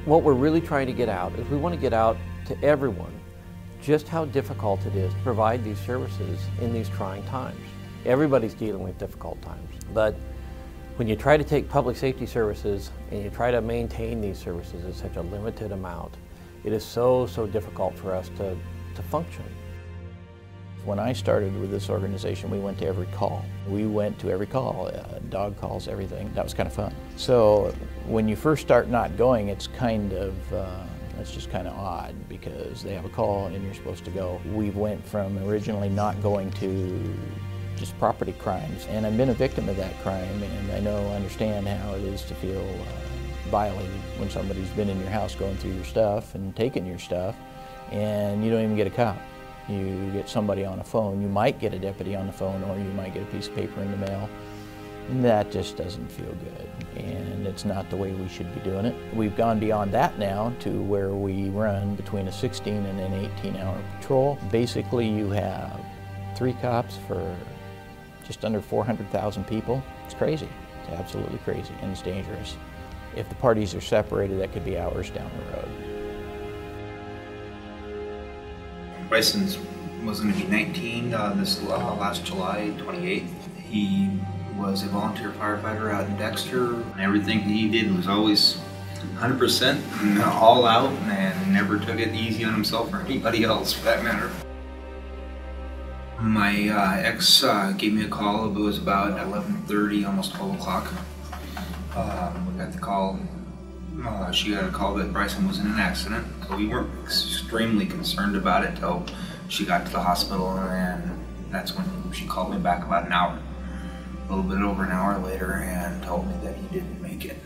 What we're really trying to get out is we want to get out to everyone just how difficult it is to provide these services in these trying times. Everybody's dealing with difficult times, but when you try to take public safety services and you try to maintain these services in such a limited amount, it is so difficult for us to function. When I started with this organization, we went to every call. We went to every call, dog calls, everything. That was kind of fun. So when you first start not going, it's just kind of odd because they have a call and you're supposed to go. We went from originally not going to just property crimes, and I've been a victim of that crime, and understand how it is to feel violated when somebody's been in your house going through your stuff and taking your stuff, and you don't even get a cop. You get somebody on a phone. You might get a deputy on the phone, or you might get a piece of paper in the mail. That just doesn't feel good, and it's not the way we should be doing it. We've gone beyond that now to where we run between a 16 and an 18-hour patrol. Basically, you have 3 cops for just under 400,000 people. It's crazy. It's absolutely crazy, and it's dangerous. If the parties are separated, that could be hours down the road. Bryson was going to be 19 this last July 28th. He was a volunteer firefighter out in Dexter, and everything he did was always 100% and all out, and never took it easy on himself or anybody else for that matter. My ex gave me a call. It was about 11:30, almost 12 o'clock. We got the call. She got a call that Bryson was in an accident, so we weren't extremely concerned about it until she got to the hospital, and that's when she called me back about an hour, a little bit over an hour later, and told me that he didn't make it.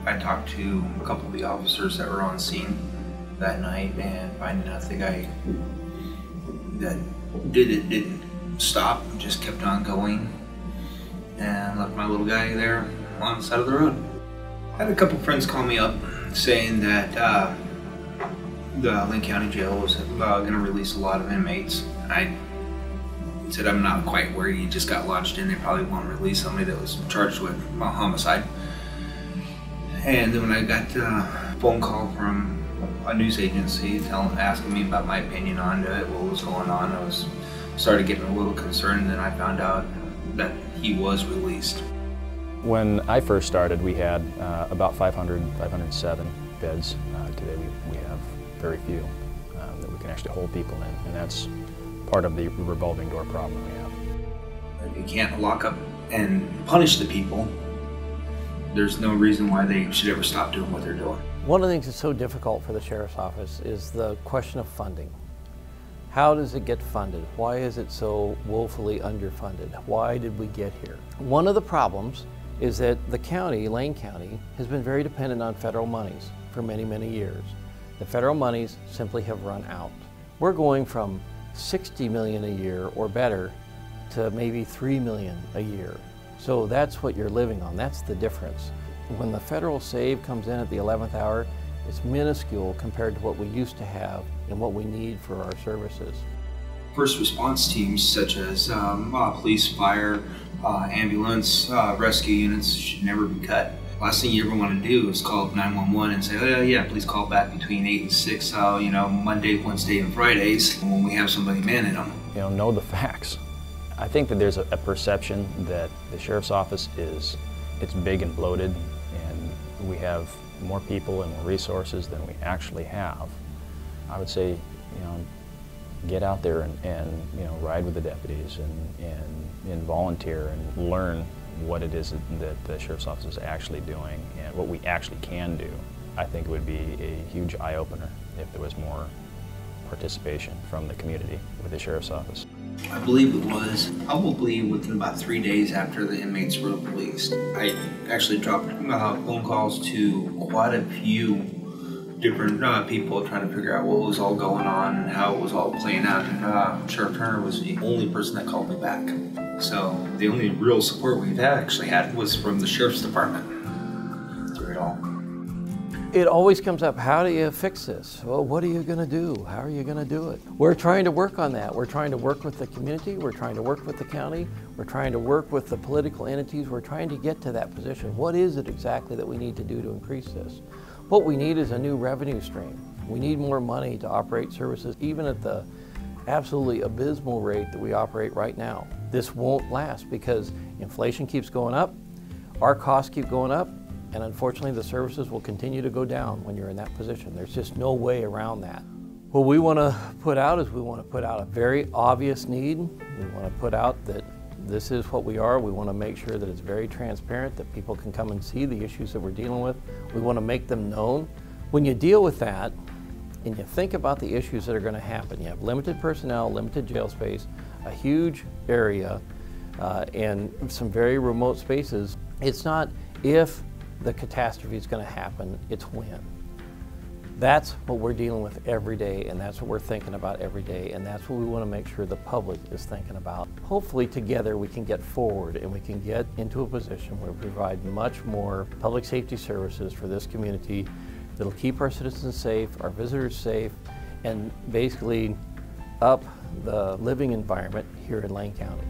I talked to a couple of the officers that were on scene that night, and finding out the guy that did it didn't stop, just kept on going, and left my little guy there on the side of the road. I had a couple friends call me up saying that the Linn County Jail was going to release a lot of inmates. I said I'm not quite worried. He just got lodged in. They probably won't release somebody that was charged with homicide. And then when I got a phone call from a news agency asking me about my opinion on it, what was going on, I started getting a little concerned, and then I found out that he was released. When I first started, we had about 507 beds. Today we have very few that we can actually hold people in, and that's part of the revolving door problem we have. You can't lock up and punish the people. There's no reason why they should ever stop doing what they're doing. One of the things that's so difficult for the Sheriff's Office is the question of funding. How does it get funded? Why is it so woefully underfunded? Why did we get here? One of the problems is that the county, Lane County, has been very dependent on federal monies for many years. The federal monies simply have run out. We're going from $60 million a year or better to maybe $3 million a year. So that's what you're living on. That's the difference. When the federal save comes in at the 11th hour, it's minuscule compared to what we used to have and what we need for our services. First response teams such as police, fire, ambulance, rescue units should never be cut. Last thing you ever want to do is call up 911 and say, oh yeah, please call back between 8 and 6, Monday, Wednesday, and Fridays when we have somebody manning them. Know the facts. I think that there's a perception that the Sheriff's Office it's big and bloated, and we have more people and more resources than we actually have. I would say, get out there and ride with the deputies and volunteer and learn what it is that the Sheriff's Office is actually doing and what we actually can do. I think it would be a huge eye-opener if there was more participation from the community with the Sheriff's Office. I believe it was probably within about 3 days after the inmates were released. I actually dropped phone calls to quite a few different people trying to figure out what was all going on and how it was all playing out. And Sheriff Turner was the only person that called me back. So the only real support we've actually had was from the Sheriff's Department through it all. It always comes up, how do you fix this? Well, what are you going to do? How are you going to do it? We're trying to work on that. We're trying to work with the community. We're trying to work with the county. We're trying to work with the political entities. We're trying to get to that position. What is it exactly that we need to do to increase this? What we need is a new revenue stream. We need more money to operate services, even at the absolutely abysmal rate that we operate right now. This won't last because inflation keeps going up, our costs keep going up, and unfortunately the services will continue to go down when you're in that position. There's just no way around that. What we want to put out is we want to put out a very obvious need. We want to put out that this is what we are. We want to make sure that it's very transparent, that people can come and see the issues that we're dealing with. We want to make them known. When you deal with that, and you think about the issues that are going to happen, you have limited personnel, limited jail space, a huge area, and some very remote spaces. It's not if the catastrophe is going to happen, it's when. That's what we're dealing with every day, and that's what we're thinking about every day, and that's what we want to make sure the public is thinking about. Hopefully together we can get forward and we can get into a position where we provide much more public safety services for this community that'll keep our citizens safe, our visitors safe, and basically up the living environment here in Lane County.